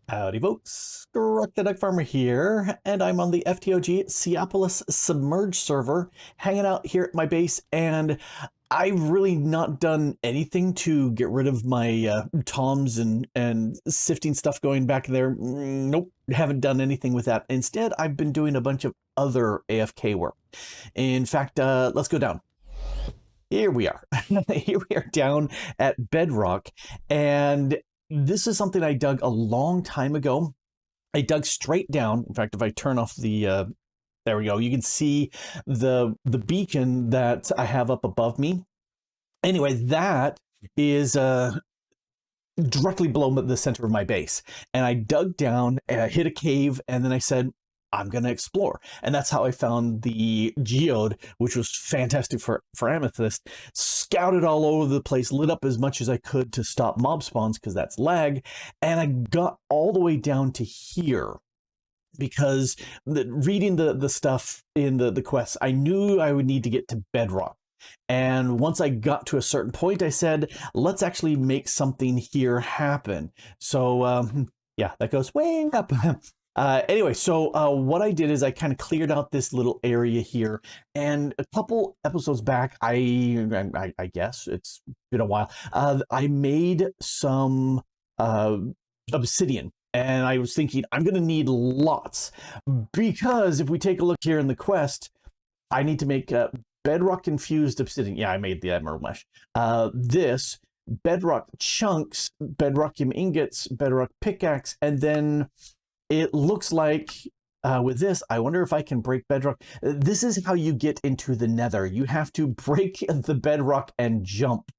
Howdy folks, Grok the DuckFarmer here, and I'm on the FTOG Seaopolis Submerged server, hanging out here at my base, and I've really not done anything to get rid of my toms and sifting stuff going back there. Nope, haven't done anything with that. Instead, I've been doing a bunch of other AFK work. In fact, let's go down. Here we are. Here we are down at Bedrock, and this is something I dug a long time ago. I dug straight down. In fact, if I turn off the, there we go, you can see the beacon that I have up above me. Anyway, that is directly below the center of my base. And I dug down, and I hit a cave, and then I said, I'm going to explore. And that's how I found the geode, which was fantastic for amethyst. Scouted all over the place, lit up as much as I could to stop mob spawns because that's lag. And I got all the way down to here because reading the stuff in the quests, I knew I would need to get to Bedrock. And once I got to a certain point, I said, let's actually make something here happen. So yeah, that goes way up. Anyway, so what I did is I kind of cleared out this little area here, and a couple episodes back, I guess it's been a while, I made some obsidian, and I was thinking I'm going to need lots, because if we take a look here in the quest, I need to make bedrock infused obsidian. Yeah, I made the emerald mesh. This bedrock chunks, bedrock ingots, bedrock pickaxe, and then it looks like with this, I wonder if I can break bedrock. This is how you get into the nether. You have to break the bedrock and jump.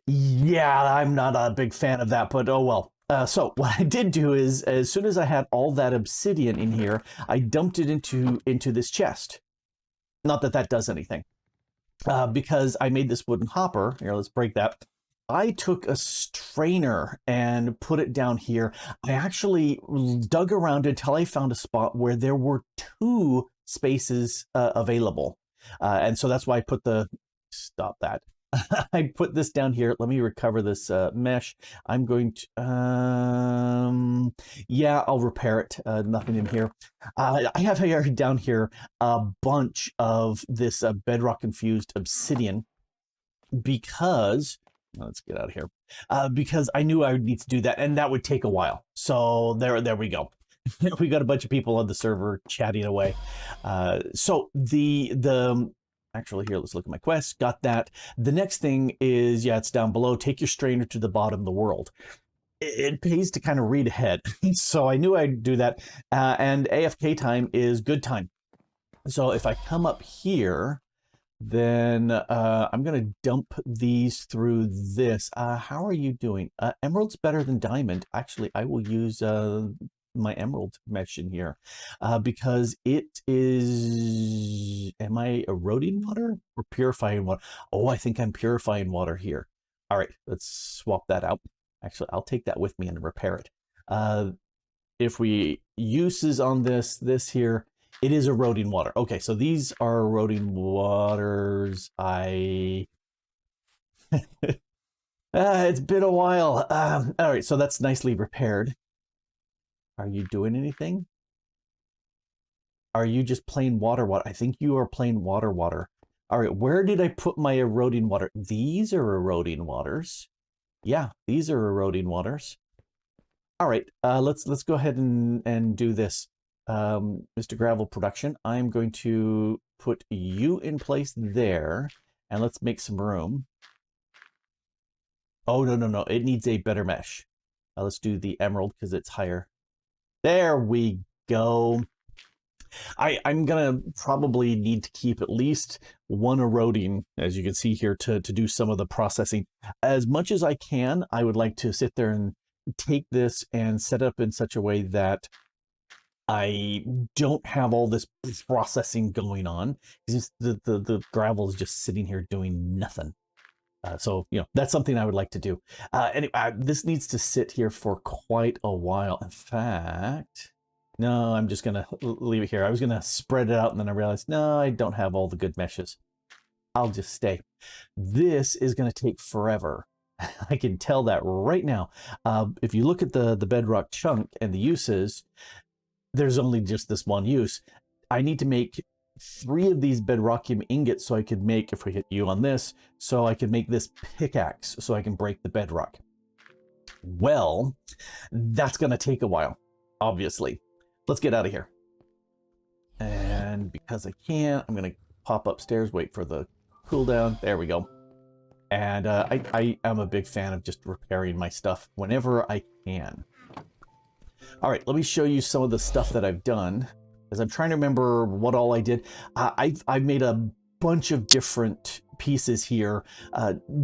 Yeah, I'm not a big fan of that, but oh well. So what I did do is, as soon as I had all that obsidian in here, I dumped it into this chest. Not that that does anything. Because I made this wooden hopper. Here, let's break that. I took a strainer and put it down here. I actually dug around until I found a spot where there were 2 spaces available. And so that's why I put stop that. I put this down here. Let me recover this mesh. I'm going to, yeah, I'll repair it. Nothing in here. I have here down here a bunch of this bedrock infused obsidian because, let's get out of here, because I knew I would need to do that, and that would take a while. So there we go. We got a bunch of people on the server chatting away. So actually, here, let's look at my quest. Got that. The next thing is, yeah, it's down below. Take your strainer to the bottom of the world. It pays to kind of read ahead. So I knew I'd do that. And AFK time is good time. So if I come up here, then I'm going to dump these through this. How are you doing? Emerald's better than diamond. Actually, I will use my emerald mesh in here because it is, am I eroding water or purifying water? Oh, I think I'm purifying water here. All right, let's swap that out. Actually, I'll take that with me and repair it. If we uses on this here, it is eroding water. Okay, so these are eroding waters. It's been a while. All right, so that's nicely repaired. Are you doing anything? Are you just plain water? I think you are plain water. All right, where did I put my eroding water? These are eroding waters. Yeah, these are eroding waters. All right, let's go ahead and do this. Mr. Gravel Production, I'm going to put you in place there, and let's make some room. Oh, no, it needs a better mesh. Let's do the emerald because it's higher. There we go. I'm gonna probably need to keep at least 1 eroding, as you can see here, to do some of the processing. As much as I can, I would like to sit there and take this and set up in such a way that I don't have all this processing going on. The gravel is just sitting here doing nothing. So, you know, that's something I would like to do. Anyway, this needs to sit here for quite a while. In fact, no, I'm just going to leave it here. I was going to spread it out, and then I realized, no, I don't have all the good meshes. I'll just stay. This is going to take forever. I can tell that right now. If you look at the bedrock chunk and the uses, there's only just this one use. I need to make 3 of these bedrockium ingots so I could make, if we hit U on this, so I can make this pickaxe so I can break the bedrock. Well, that's going to take a while, obviously. Let's get out of here. And because I can't, I'm going to pop upstairs, wait for the cooldown. There we go. And I am a big fan of just repairing my stuff whenever I can. All right, let me show you some of the stuff that I've done, as I'm trying to remember what all I did. I've made a bunch of different pieces here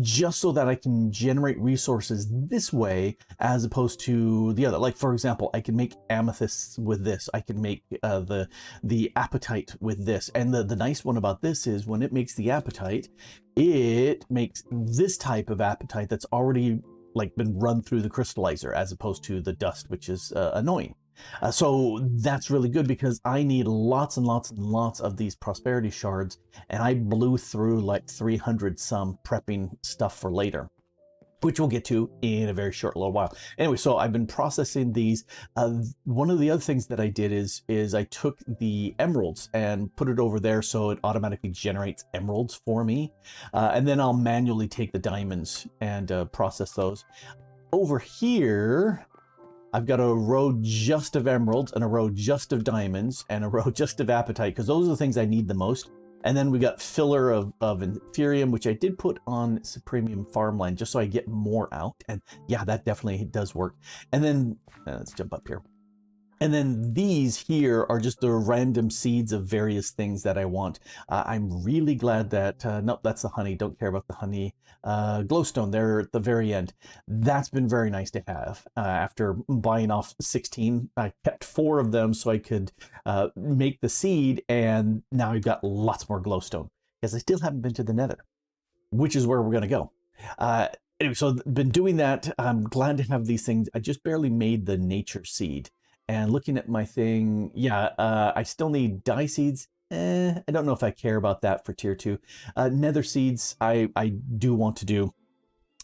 just so that I can generate resources this way as opposed to the other. Like, for example, I can make amethysts with this. I can make the apatite with this. And the nice one about this is when it makes the apatite, it makes this type of apatite that's already like been run through the crystallizer as opposed to the dust, which is annoying. So that's really good because I need lots and lots and lots of these prosperity shards, and I blew through like 300 some prepping stuff for later, which we'll get to in a very short little while. Anyway, so I've been processing these. One of the other things that I did is I took the emeralds and put it over there so it automatically generates emeralds for me. And then I'll manually take the diamonds and process those. Over here, I've got a row just of emeralds and a row just of diamonds and a row just of apatite, because those are the things I need the most. And then we got filler of Ethereum, which I did put on Supremium Farmland just so I get more out. And yeah, that definitely does work. And then let's jump up here. And then these here are just the random seeds of various things that I want. I'm really glad that, nope, that's the honey. Don't care about the honey. Glowstone there at the very end. That's been very nice to have. After buying off 16, I kept 4 of them so I could make the seed. And now I've got lots more glowstone because I still haven't been to the Nether, which is where we're going to go. Anyway, so been doing that. I'm glad to have these things. I just barely made the nature seed. And looking at my thing, yeah, I still need dye seeds. I don't know if I care about that for tier 2. Nether seeds, I do want to do,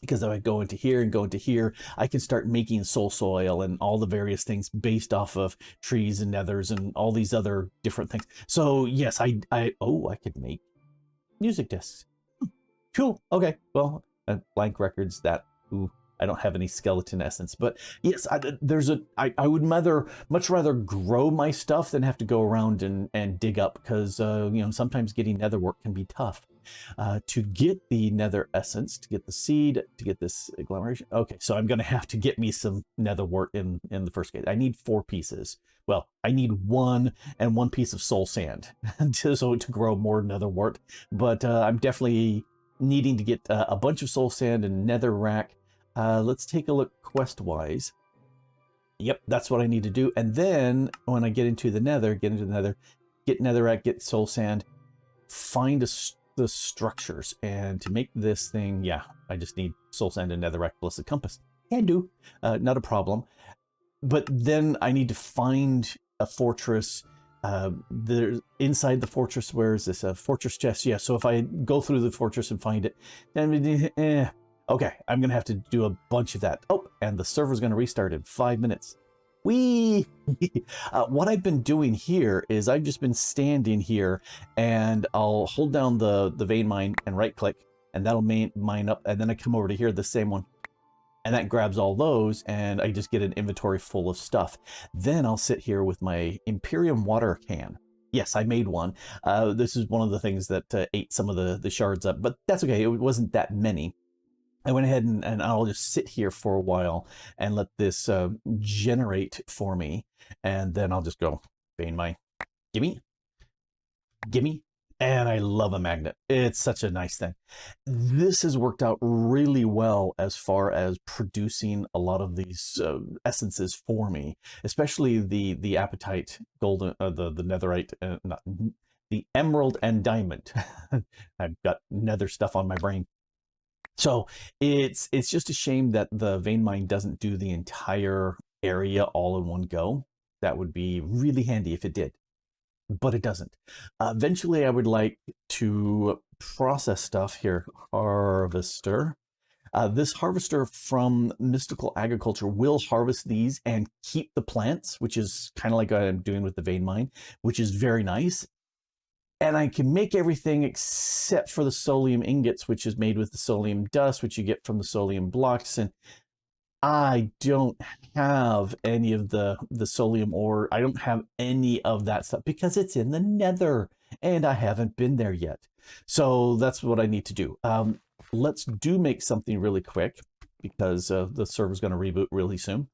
because if I go into here and go into here, I can start making soul soil and all the various things based off of trees and nethers and all these other different things. So yes, I could make music discs. Cool. Okay. Well, blank records, that, ooh. I don't have any skeleton essence, but yes, I would much rather grow my stuff than have to go around and dig up, because sometimes getting nether wart can be tough. To get the nether essence, to get the seed, to get this agglomeration. Okay, so I'm going to have to get me some nether wart in the first case. I need 4 pieces. Well, I need 1 and 1 piece of soul sand to grow more nether wart, but I'm definitely needing to get a bunch of soul sand and nether rack. Let's take a look quest-wise. Yep, that's what I need to do. And then when I get into the nether, get netherrack, get soul sand, find the structures. And to make this thing, yeah, I just need soul sand and netherrack plus a compass. Can do, not a problem. But then I need to find a fortress. Inside the fortress, where is this? A fortress chest. Yeah, so if I go through the fortress and find it, then okay, I'm going to have to do a bunch of that. Oh, and the server's going to restart in 5 minutes. Whee! What I've been doing here is I've just been standing here, and I'll hold down the vein mine and right click, and that'll mine up, and then I come over to here, the same one, and that grabs all those, and I just get an inventory full of stuff. Then I'll sit here with my Imperium water can. Yes, I made one. This is one of the things that ate some of the shards up, but that's okay. It wasn't that many. I went ahead and I'll just sit here for a while and let this generate for me. And then I'll just go, vein mine, gimme, gimme. And I love a magnet. It's such a nice thing. This has worked out really well as far as producing a lot of these essences for me, especially the apatite, golden, the netherite, not the emerald and diamond. I've got nether stuff on my brain. So it's just a shame that the vein mine doesn't do the entire area all in one go. That would be really handy if it did, but it doesn't. Eventually, I would like to process stuff here. Harvester. This harvester from Mystical Agriculture will harvest these and keep the plants, which is kind of like what I'm doing with the vein mine, which is very nice. And I can make everything except for the solium ingots, which is made with the solium dust, which you get from the solium blocks. And I don't have any of the solium ore. I don't have any of that stuff because it's in the Nether and I haven't been there yet. So that's what I need to do. Let's make something really quick because the server's going to reboot really soon.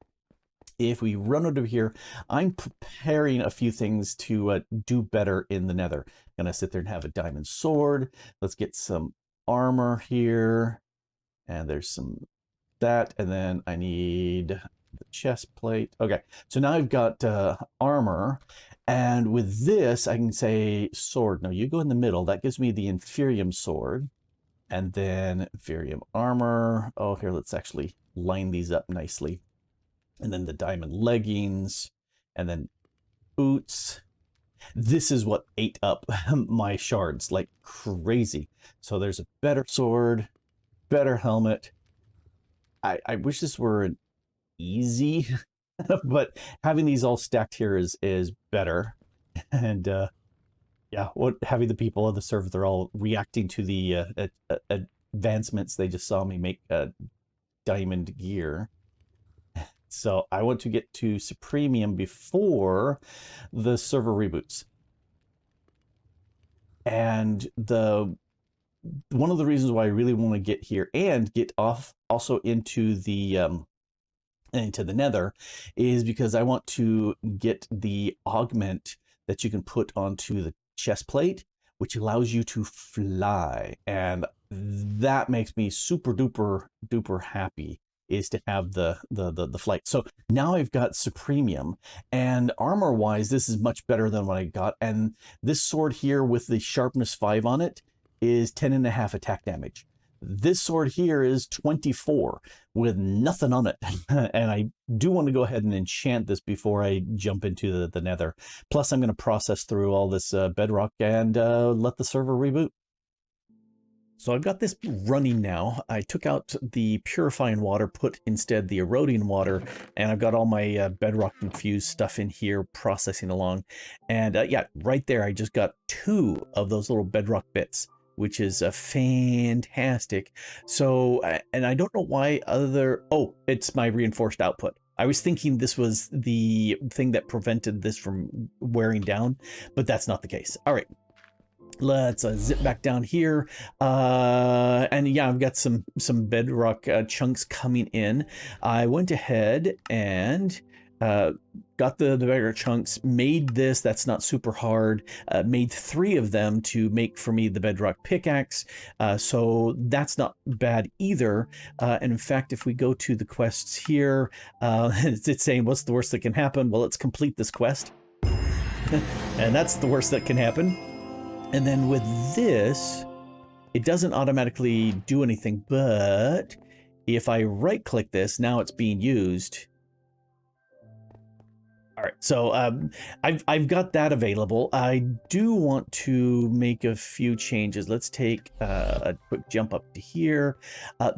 If we run over here, I'm preparing a few things to do better in the Nether. I'm going to sit there and have a diamond sword. Let's get some armor here. And there's some that, and then I need the chest plate. Okay, so now I've got armor, and with this I can say sword. No, you go in the middle. That gives me the inferium sword, and then inferium armor. Oh, here, let's actually line these up nicely. And then the diamond leggings, and then boots. This is what ate up my shards like crazy. So there's a better sword, better helmet. I wish this were an easy, but having these all stacked here is better. And yeah, having the people of the server, they're all reacting to the advancements they just saw me make diamond gear. So I want to get to Supremium before the server reboots. And one of the reasons why I really want to get here and get off also into the Nether is because I want to get the augment that you can put onto the chest plate, which allows you to fly, and that makes me super duper happy, is to have the flight. So now I've got Supremium, and armor wise this is much better than what I got. And this sword here with the sharpness 5 on it is 10.5 attack damage. This sword here is 24 with nothing on it. And I do want to go ahead and enchant this before I jump into the Nether. Plus I'm going to process through all this bedrock and let the server reboot. So I've got this running now. I took out the purifying water, put instead the eroding water, and I've got all my bedrock infused stuff in here processing along. And yeah, right there, I just got 2 of those little bedrock bits, which is fantastic. So, and I don't know why oh, it's my reinforced output. I was thinking this was the thing that prevented this from wearing down, but that's not the case. All right. Let's zip back down here. And yeah, I've got some bedrock chunks coming in. I went ahead and got the bedrock chunks, made this. That's not super hard. Made 3 of them to make for me the bedrock pickaxe. So that's not bad either. And in fact, if we go to the quests here, it's saying, what's the worst that can happen? Well, let's complete this quest. And that's the worst that can happen. And then with this, it doesn't automatically do anything, but if I right click this, now it's being used. All right, so I've got that available. I do want to make a few changes. Let's take a quick jump up to here.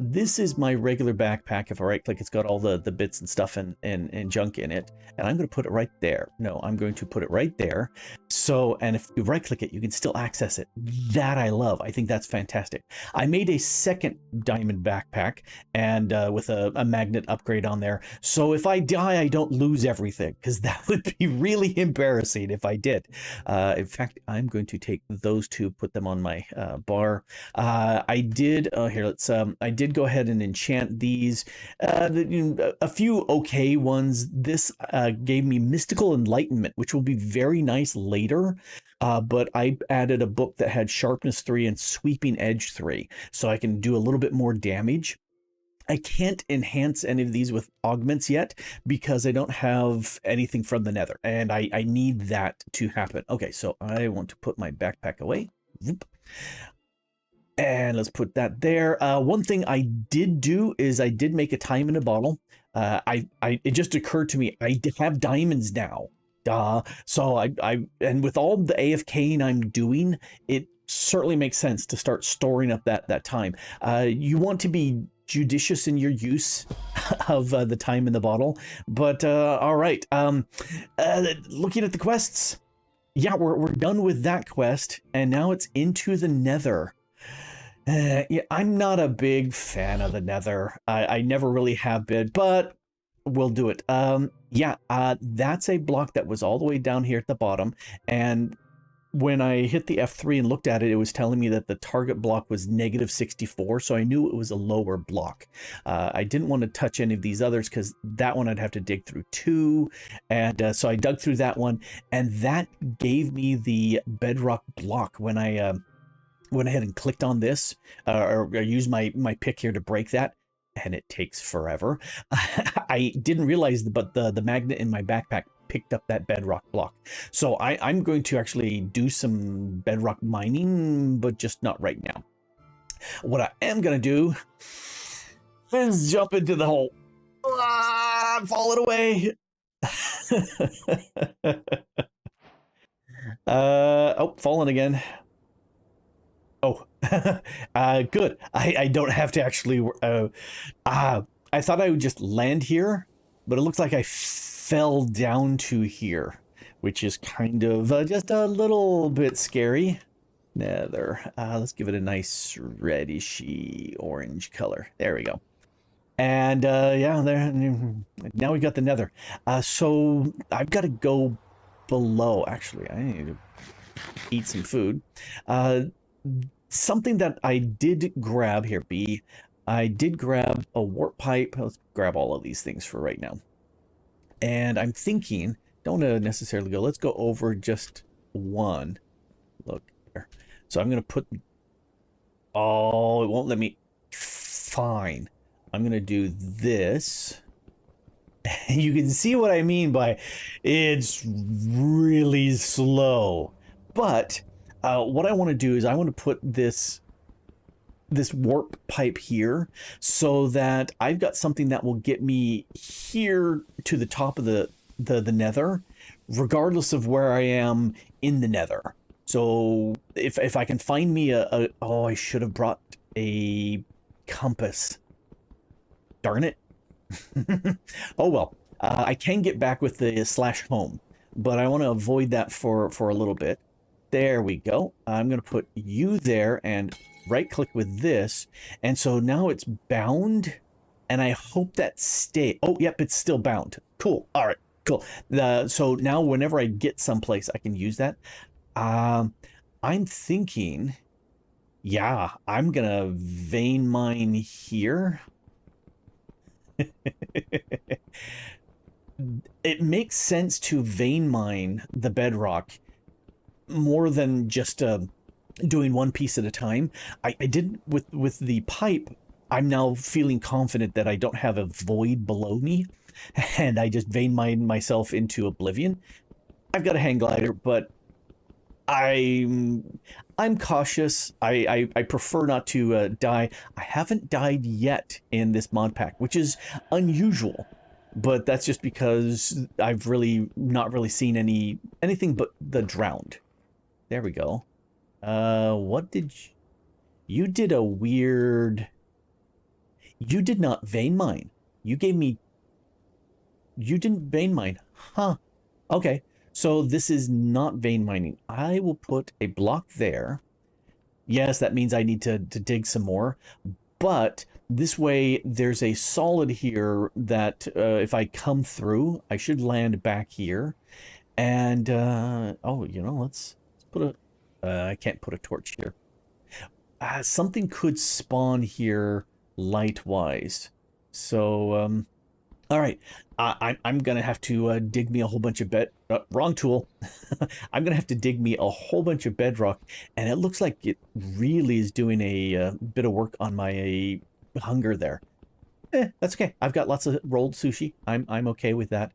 This is my regular backpack. If I right click, it's got all the bits and stuff and junk in it. And I'm going to put it right there. No, I'm going to put it right there. So, and if you right click it, you can still access it. That I love. I think that's fantastic. I made a second diamond backpack and with a magnet upgrade on there. So if I die, I don't lose everything, because that would be really embarrassing if I did. In fact, I'm going to take those 2, put them on my bar. I did here. Let's. I did go ahead and enchant these. A few okay ones. This gave me mystical enlightenment, which will be very nice later. But I added a book that had sharpness 3 and sweeping edge 3, so I can do a little bit more damage. I can't enhance any of these with augments yet because I don't have anything from the Nether, and I need that to happen. Okay, so I want to put my backpack away. And let's put that there. One thing I did do is I did make a time in a bottle. It just occurred to me, I have diamonds now. So and with all the AFKing I'm doing, it certainly makes sense to start storing up that time. You want to be judicious in your use of the time in the bottle. But all right, looking at the quests, yeah, we're done with that quest, and now it's into the Nether. Yeah, I'm not a big fan of the Nether. I never really have been, but we'll do it. Yeah, that's a block that was all the way down here at the bottom, and when I hit the F3 and looked at it, it was telling me that the target block was -64, so I knew it was a lower block. I didn't want to touch any of these others because that one I'd have to dig through too, and so I dug through that one, and that gave me the bedrock block when I went ahead and clicked on this, or used my pick here to break that, and it takes forever. I didn't realize, but the magnet in my backpack picked up that bedrock block. So I'm going to actually do some bedrock mining, but just not right now. What I am going to do is jump into the hole. I'm falling away. Oh, falling again. Oh, good. I don't have to actually, I thought I would just land here, but it looks like I fell down to here, which is kind of just a little bit scary. Nether. Let's give it a nice reddishy orange color. There we go. And yeah, there. Now we got the Nether. So I've got to go below. Actually, I need to eat some food. Something that I did grab here, I did grab a warp pipe. Let's grab all of these things for right now. And I'm thinking, don't necessarily go. Let's go over just one. Look there. So I'm going to put... Oh, it won't let me... Fine. I'm going to do this. You can see what I mean by it's really slow. But what I want to do is I want to put this warp pipe here so that I've got something that will get me here to the top of the Nether, regardless of where I am in the Nether. So if I can find me oh, I should have brought a compass. Darn it. Oh well, I can get back with the /home, but I want to avoid that for a little bit. There we go. I'm going to put you there and right click with this, and so now it's bound, and I hope that stay. Oh, yep, it's still bound. Cool. All right, cool. So now whenever I get someplace, I can use that. I'm thinking, yeah, I'm gonna vein mine here. It makes sense to vein mine the bedrock more than just doing one piece at a time. I did with the pipe. I'm now feeling confident that I don't have a void below me, and I just vein mine myself into oblivion. I've got a hang glider, but I'm cautious. I prefer not to die. I haven't died yet in this mod pack, which is unusual, but that's just because I've really not really seen anything but the drowned. There we go. What did you did a weird... You did not vein mine. You didn't vein mine. Huh. Okay. So this is not vein mining. I will put a block there. Yes, that means I need to dig some more. But this way, there's a solid here that if I come through, I should land back here. And, oh, you know, let's put a... I can't put a torch here. Something could spawn here light-wise. So, all right. I'm going to have to dig me a whole bunch of wrong tool. I'm going to have to dig me a whole bunch of bedrock, and it looks like it really is doing a bit of work on my hunger there. That's okay. I've got lots of rolled sushi. I'm okay with that.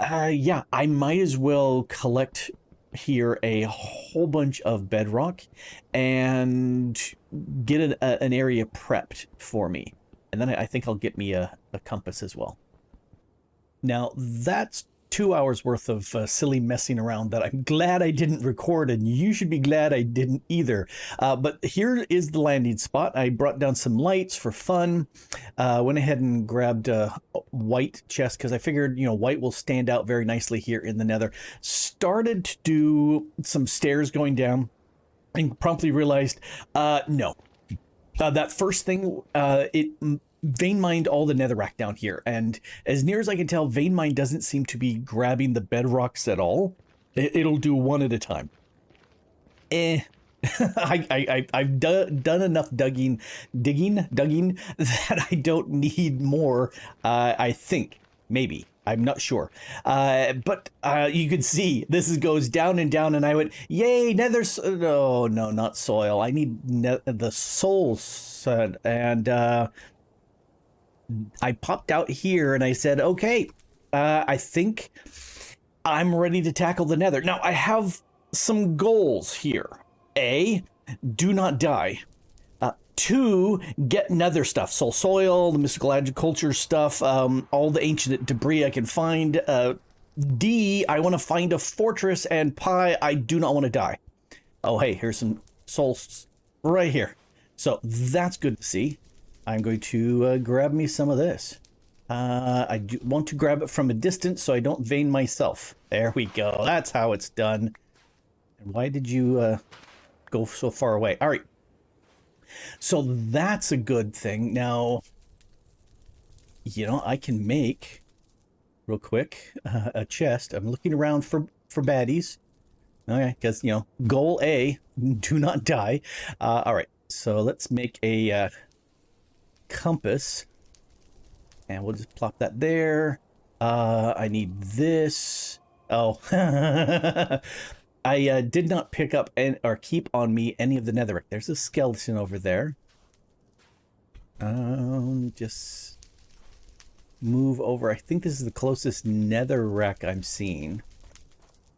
Yeah, I might as well collect here a whole bunch of bedrock and get an area prepped for me. And then I think I'll get me a compass as well. Now, that's 2 hours worth of silly messing around that I'm glad I didn't record, and you should be glad I didn't either. But here is the landing spot. I brought down some lights for fun. Went ahead and grabbed a white chest because I figured, you know, white will stand out very nicely here in the Nether. Started to do some stairs going down and promptly realized, no. That first thing, it vein mined all the netherrack down here, and as near as I can tell, vein mine doesn't seem to be grabbing the bedrocks at all. It'll do one at a time. I've done enough digging that I don't need more. I think maybe. I'm not sure. But you can see this goes down and down, and I went, yay, nether. No, not soil. I need the soul set. And I popped out here and I said, okay, I think I'm ready to tackle the nether. Now, I have some goals here. A, do not die. 2, get nether stuff. Soul soil, the mystical agriculture stuff, all the ancient debris I can find. D, I want to find a fortress, and Pi, I do not want to die. Oh, hey, here's some souls right here. So that's good to see. I'm going to grab me some of this. I do want to grab it from a distance so I don't vein myself. There we go. That's how it's done. And why did you go so far away? All right. So that's a good thing. Now, you know, I can make, real quick, a chest. I'm looking around for baddies. Okay, because, you know, goal A, do not die. All right, so let's make a compass. And we'll just plop that there. I need this. Oh, I did not pick up or keep on me any of the netherrack. There's a skeleton over there. Just move over. I think this is the closest netherrack I'm seeing,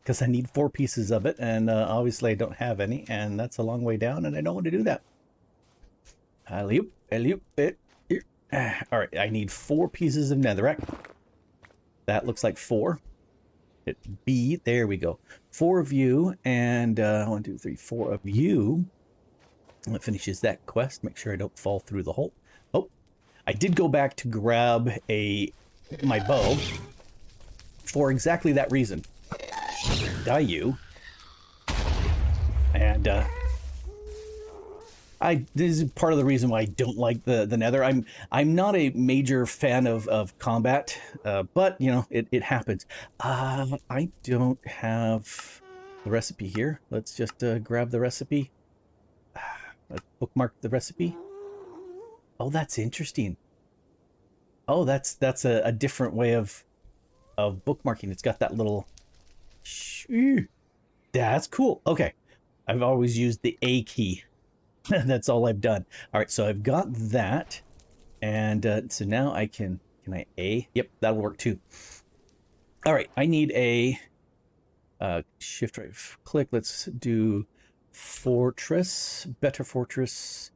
because I need 4 pieces of it, and obviously I don't have any, and that's a long way down, and I don't want to do that. All right, I need 4 pieces of netherrack. That looks like 4. Hit B, there we go. 4 of you, and 1, 2, 3, 4 of you. That finishes that quest. Make sure I don't fall through the hole. Oh, I did go back to grab my bow for exactly that reason. Die you. And this is part of the reason why I don't like the Nether. I'm not a major fan of combat, but you know, it happens. I don't have the recipe here. Let's just grab the recipe. Let's bookmark the recipe. Oh, that's interesting. Oh, that's a different way of bookmarking. It's got that little. That's cool. Okay, I've always used the A key. That's all I've done. All right, so I've got that, and so now I can I A? Yep, that'll work too. All right, I need a shift right click. Let's do fortress, better fortress.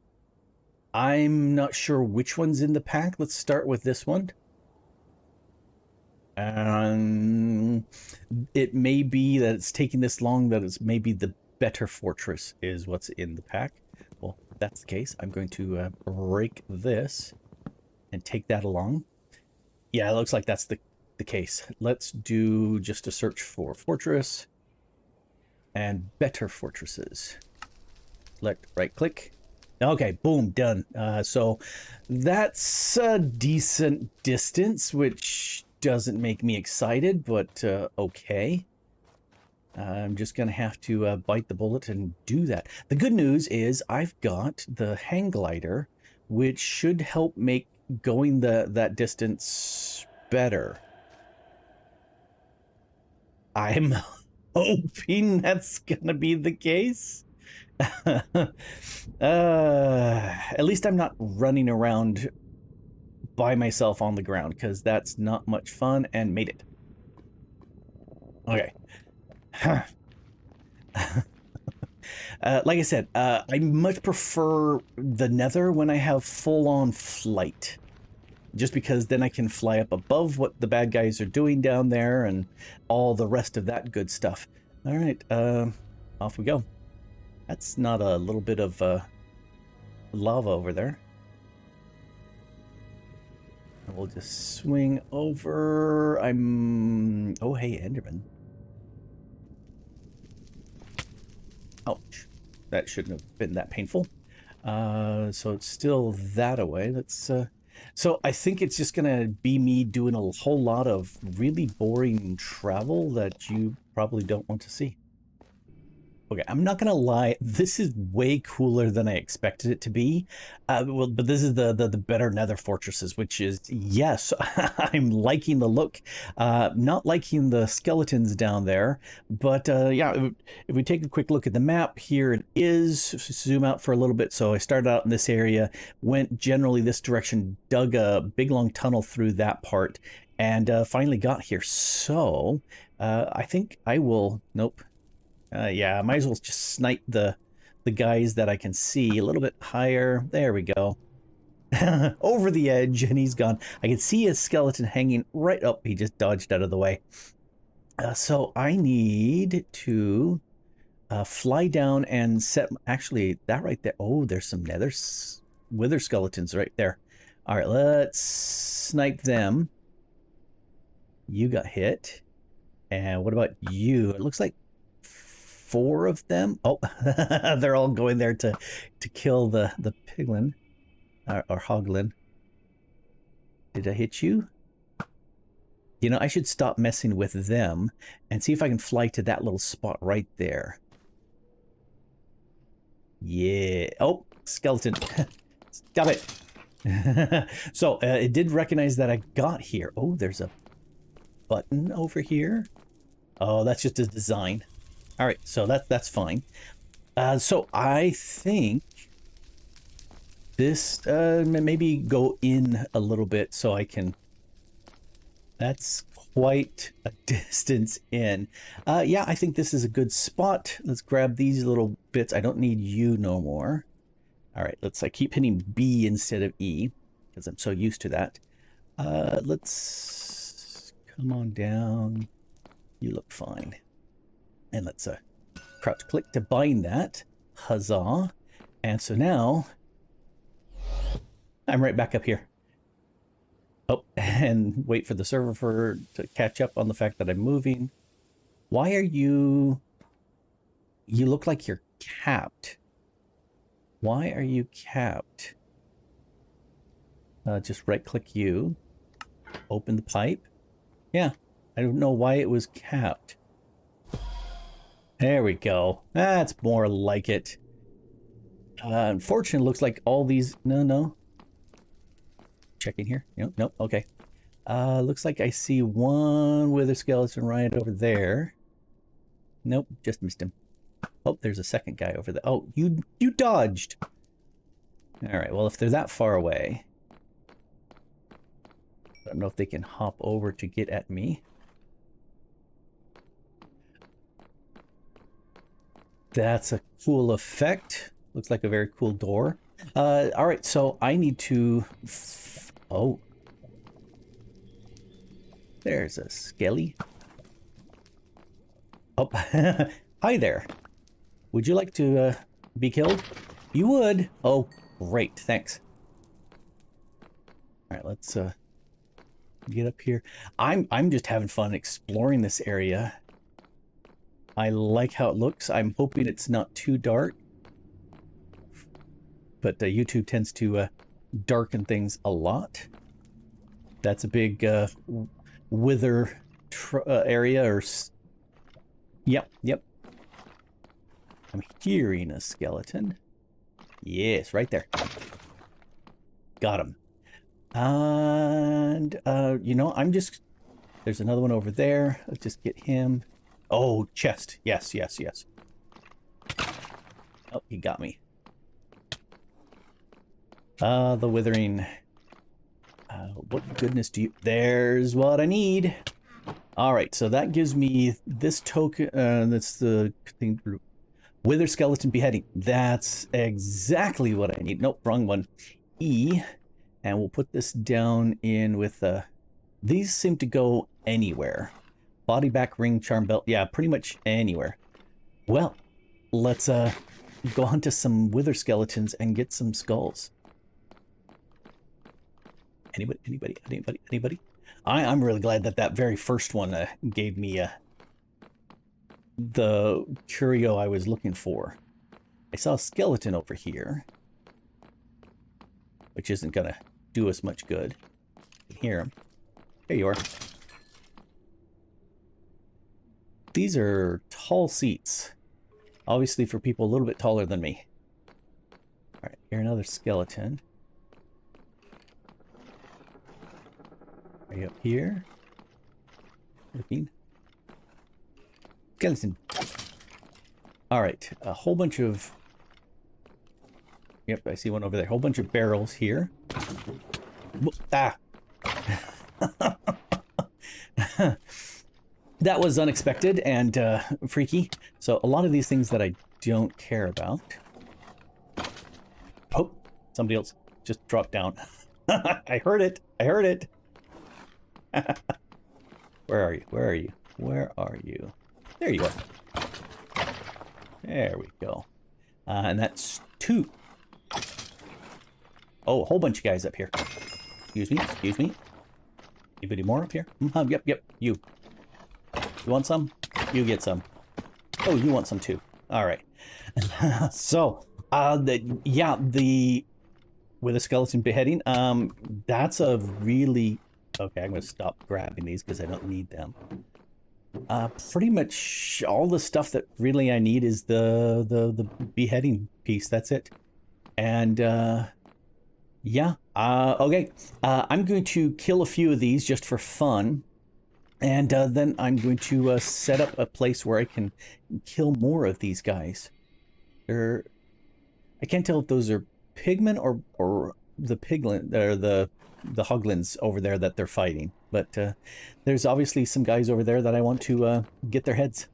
I'm not sure which one's in the pack. Let's start with this one. It may be that it's taking this long, that it's maybe the better fortress is what's in the pack. Well, if that's the case, I'm going to break this and take that along. Yeah, it looks like that's the case. Let's do just a search for fortress and better fortresses. Select right click. Okay, boom, done. So that's a decent distance, which doesn't make me excited, but okay. I'm just going to have to bite the bullet and do that. The good news is I've got the hang glider, which should help make going that distance better. I'm hoping that's going to be the case. At least I'm not running around by myself on the ground, because that's not much fun, and made it. Okay. Like I said, I much prefer the Nether when I have full-on flight. just because then I can fly up above what the bad guys are doing down there and all the rest of that good stuff. All right, off we go. That's not a little bit of lava over there. We'll just swing over. Oh, hey, Enderman. Ouch. That shouldn't have been that painful. So it's still that away. Let's, so I think it's just gonna be me doing a whole lot of really boring travel that you probably don't want to see. Okay, I'm not gonna lie, this is way cooler than I expected it to be. Well, but this is the better Nether fortresses, which is, yes, I'm liking the look. Not liking the skeletons down there, but yeah, if we take a quick look at the map, here it is. Zoom out for a little bit. So I started out in this area, went generally this direction, dug a big long tunnel through that part, and finally got here. So I think I will, nope. Yeah, I might as well just snipe the guys that I can see a little bit higher. There we go. Over the edge, and he's gone. I can see his skeleton hanging right up. He just dodged out of the way. So I need to fly down and set... Actually, that right there. Oh, there's some nether wither skeletons right there. All right, let's snipe them. You got hit. And what about you? It looks like 4 of them. Oh, they're all going there to kill the piglin or hoglin. Did I hit you? You know, I should stop messing with them and see if I can fly to that little spot right there. Yeah. Oh, skeleton. Stop it. So it did recognize that I got here. Oh, there's a button over here. Oh, that's just a design. All right, so that's fine. So I think this maybe go in a little bit so I can... That's quite a distance in. Yeah, I think this is a good spot. Let's grab these little bits. I don't need you no more. All right, let's keep hitting B instead of E because I'm so used to that. Let's come on down. You look fine. And let's crouch click to bind that. Huzzah. And so now I'm right back up here. Oh, and wait for the server to catch up on the fact that I'm moving. Why are you... You look like you're capped. Why are you capped? Just right click you. Open the pipe. Yeah, I don't know why it was capped. There we go. That's more like it. Unfortunately, it looks like all these... No. Checking here. Nope. Okay. Looks like I see one wither skeleton right over there. Nope, just missed him. Oh, there's a second guy over there. Oh, you dodged. All right, well, if they're that far away... I don't know if they can hop over to get at me. That's a cool effect. Looks like a very cool door. All right, so I need to... Oh. There's a skelly. Oh, hi there. Would you like to be killed? You would. Oh, great. Thanks. All right, let's get up here. I'm just having fun exploring this area. I like how it looks. I'm hoping it's not too dark. But YouTube tends to darken things a lot. That's a big wither area or... Yep. I'm hearing a skeleton. Yes, right there. Got him. And, you know, I'm just... There's another one over there. Let's just get him. Oh, chest. Yes. Oh, he got me. The withering. What goodness do you... There's what I need. All right, so that gives me this token. That's the thing. Wither skeleton beheading. That's exactly what I need. Nope, wrong one. E. And we'll put this down in with these seem to go anywhere. Body back, ring, charm belt. Yeah, pretty much anywhere. Well, let's go hunt us some wither skeletons and get some skulls. Anybody? I'm really glad that that very first one gave me the curio I was looking for. I saw a skeleton over here, which isn't gonna do us much good. I can hear him. There you are. These are tall seats. Obviously for people a little bit taller than me. Alright, here another skeleton. Are you up here? Looking. Skeleton. Alright, a whole bunch of... Yep, I see one over there. A whole bunch of barrels here. Ah! That was unexpected and freaky. So a lot of these things that I don't care about. Oh, somebody else just dropped down. I heard it. I heard it. Where are you? Where are you? Where are you? There you are. There we go. And that's 2. Oh, a whole bunch of guys up here. Excuse me. Excuse me. Anybody more up here? Yep. You. You want some? You get some. Oh, you want some too. All right. So, with a skeleton beheading, that's a really... Okay, I'm going to stop grabbing these because I don't need them. Pretty much all the stuff that really I need is the beheading piece. That's it. And, yeah. Okay. I'm going to kill a few of these just for fun. And then I'm going to set up a place where I can kill more of these guys. I can't tell if those are pigmen or the piglin or the hoglins over there that they're fighting. But there's obviously some guys over there that I want to get their heads.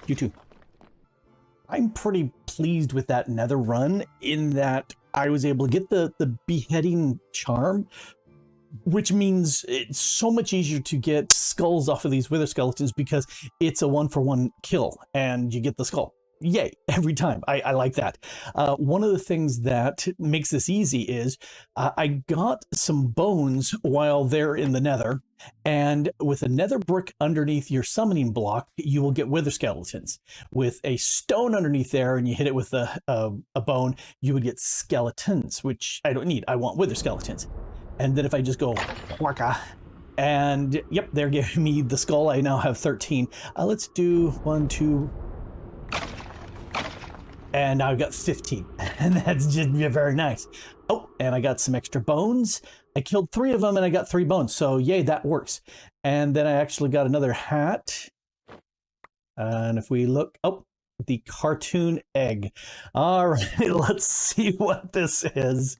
You too. I'm pretty pleased with that Nether run in that I was able to get the beheading charm, which means it's so much easier to get skulls off of these wither skeletons because it's a 1-for-1 kill and you get the skull. Yay, every time. I like that. One of the things that makes this easy is I got some bones while they're in the Nether, and with a Nether brick underneath your summoning block, you will get wither skeletons. With a stone underneath there and you hit it with a bone, you would get skeletons, which I don't need. I want wither skeletons. And then if I just go waka, and yep, they're giving me the skull. I now have 13. Let's do 1, 2, and now I've got 15. And that's just very nice. Oh, and I got some extra bones. I killed 3 of them and I got 3 bones. So yay, that works. And then I actually got another hat. And if we look, oh, the cartoon egg. All right, let's see what this is.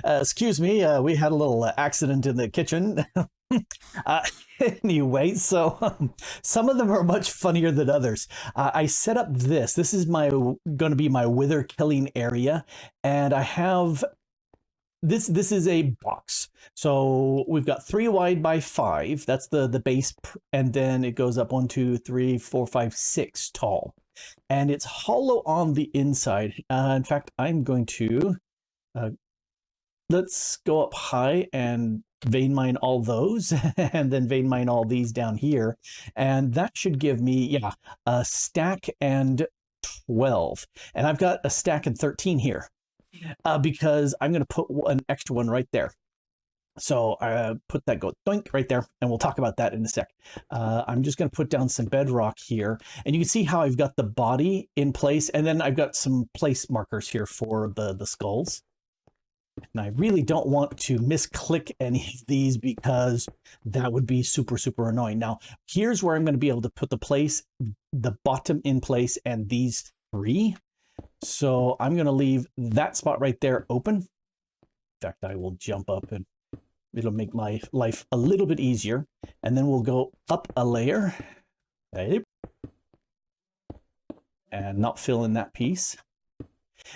Excuse me, we had a little accident in the kitchen. Anyway, so some of them are much funnier than others. I set up this. This is going to be my wither killing area, and I have this. This is a box. So we've got 3 wide by 5. That's the base, and then it goes up 1, 2, 3, 4, 5, 6 tall. And it's hollow on the inside. In fact, I'm going to let's go up high and vein mine all those, and then vein mine all these down here, and that should give me a stack and 12. And I've got a stack and 13 here because I'm going to put an extra one right there. So put that go doink right there, and we'll talk about that in a sec. I'm just going to put down some bedrock here, and you can see how I've got the body in place, and then I've got some place markers here for the skulls. And I really don't want to misclick any of these because that would be super, super annoying. Now, here's where I'm going to be able to put the bottom in place, and these 3. So I'm going to leave that spot right there open. In fact, I will jump up and it'll make my life a little bit easier. And then we'll go up a layer. Right. and not fill in that piece.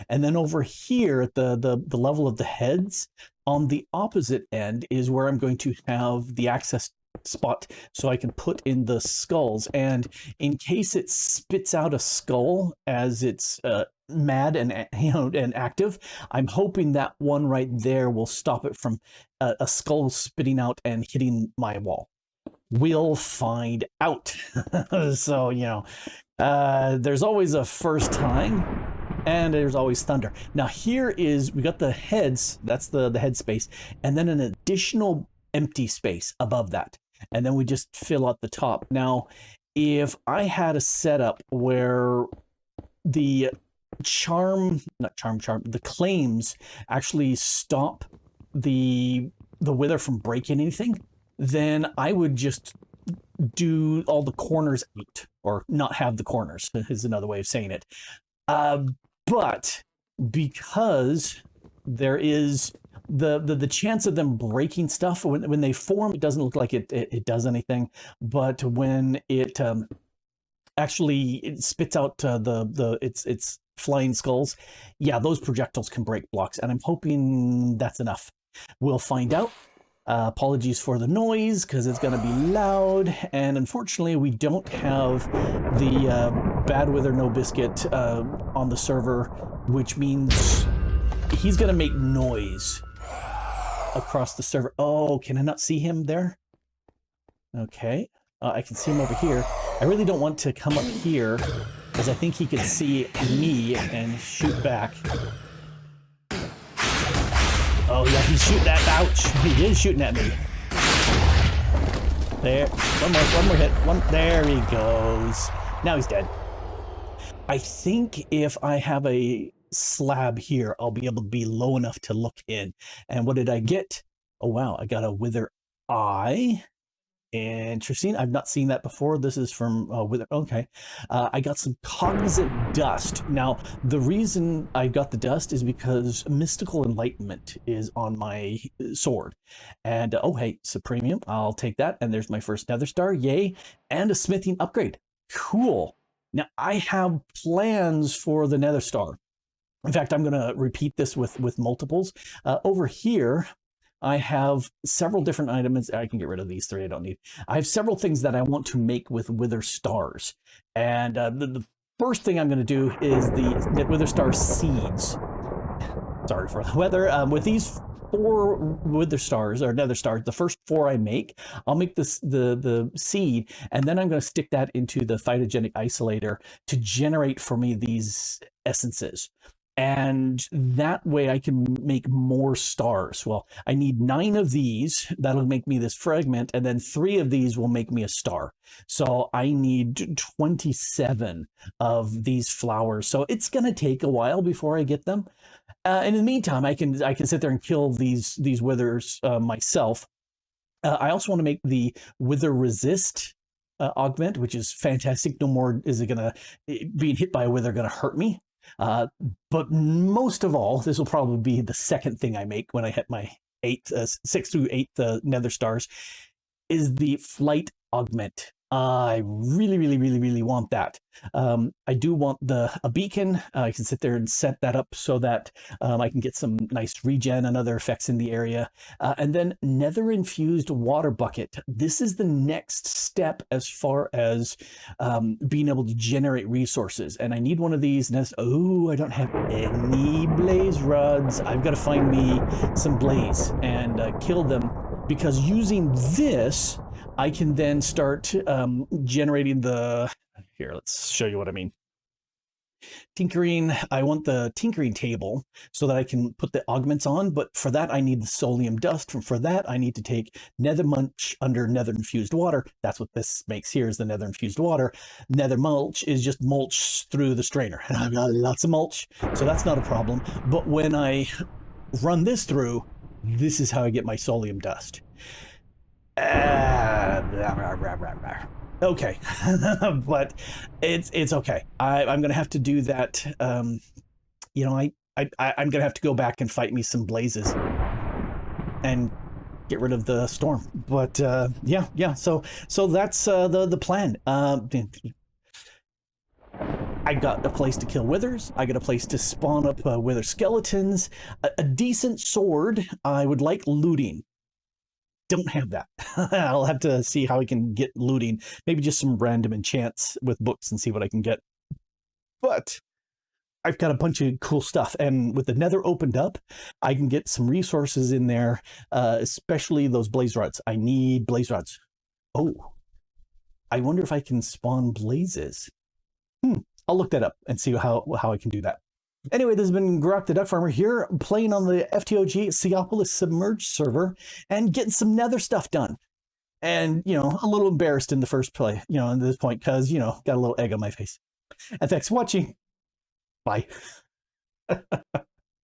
And then over here at the level of the heads, on the opposite end is where I'm going to have the access spot so I can put in the skulls. And in case it spits out a skull as it's mad and and active, I'm hoping that one right there will stop it from a skull spitting out and hitting my wall. We'll find out. So, there's always a first time. And there's always thunder. Now here is, we got the heads, that's the head space, and then an additional empty space above that. And then we just fill out the top. Now, if I had a setup where the the claims actually stop the wither from breaking anything, then I would just do all the corners out, or not have the corners, is another way of saying it. But because there is the chance of them breaking stuff when they form, it doesn't look like it does anything. But when it actually it spits out its flying skulls, yeah, those projectiles can break blocks, and I'm hoping that's enough. We'll find out. Apologies for the noise, because it's going to be loud, and unfortunately we don't have the Bad Wither No Biscuit on the server, which means he's going to make noise across the server. Oh, can I not see him there? Okay, I can see him over here. I really don't want to come up here, because I think he could see me and shoot back. Oh yeah, he's shooting at, ouch, he is shooting at me. There, one more hit, there he goes. Now he's dead. I think if I have a slab here, I'll be able to be low enough to look in. And what did I get? Oh wow, I got a wither eye. Interesting. I've not seen that before. This is from Wither. Okay. I got some cognizant dust. Now, the reason I got the dust is because Mystical Enlightenment is on my sword. And, oh, hey, Supremium. I'll take that. And there's my first Nether Star. Yay. And a smithing upgrade. Cool. Now, I have plans for the Nether Star. In fact, I'm going to repeat this with multiples. Over here, I have several different items. I can get rid of these three I don't need. I have several things that I want to make with Wither Stars. And the first thing I'm going to do is the Wither Star seeds. Sorry for the weather. With these 4 Wither Stars, or Nether Stars, the first 4 I make, I'll make this the seed, and then I'm going to stick that into the phytogenic isolator to generate for me these essences. And that way I can make more stars. Well, I need 9 of these. That'll make me this fragment, and then 3 of these will make me a star. So I need 27 of these flowers. So it's going to take a while before I get them. And in the meantime, I can sit there and kill these withers myself. I also want to make the wither resist augment, which is fantastic. No more is it going to being hit by a wither going to hurt me. But most of all, this will probably be the second thing I make when I hit my 6 through 8 Nether Stars, is the flight augment. I really want that. I do want a beacon. I can sit there and set that up so that I can get some nice regen and other effects in the area. And then Nether infused water bucket. This is the next step as far as being able to generate resources. And I need one of these. And oh, I don't have any blaze rods. I've got to find me some blaze and kill them, because using this, I can then start generating here, let's show you what I mean. Tinkering, I want the tinkering table so that I can put the augments on, but for that I need the solium dust. For that I need to take nether mulch under nether infused water. That's what this makes here, is the nether infused water. Nether mulch is just mulch through the strainer, and I've got lots of mulch, so that's not a problem. But when I run this through, this is how I get my solium dust. Okay, but it's okay. I'm gonna have to do that. I'm gonna have to go back and fight me some blazes and get rid of the storm. But yeah. So that's the plan. I got a place to kill withers. I got a place to spawn up wither skeletons. A decent sword. I would like looting. Don't have that. I'll have to see how I can get looting. Maybe just some random enchants with books and see what I can get. But I've got a bunch of cool stuff, and with the Nether opened up, I can get some resources in there, especially those blaze rods. I need blaze rods. Oh, I wonder if I can spawn blazes. I'll look that up and see how I can do that. Anyway, this has been Grok the DuckFarmer here, playing on the FTOG Seaopolis Submerged server and getting some Nether stuff done. And, you know, a little embarrassed in the first play, you know, at this point, because, you know, got a little egg on my face. And thanks for watching. Bye.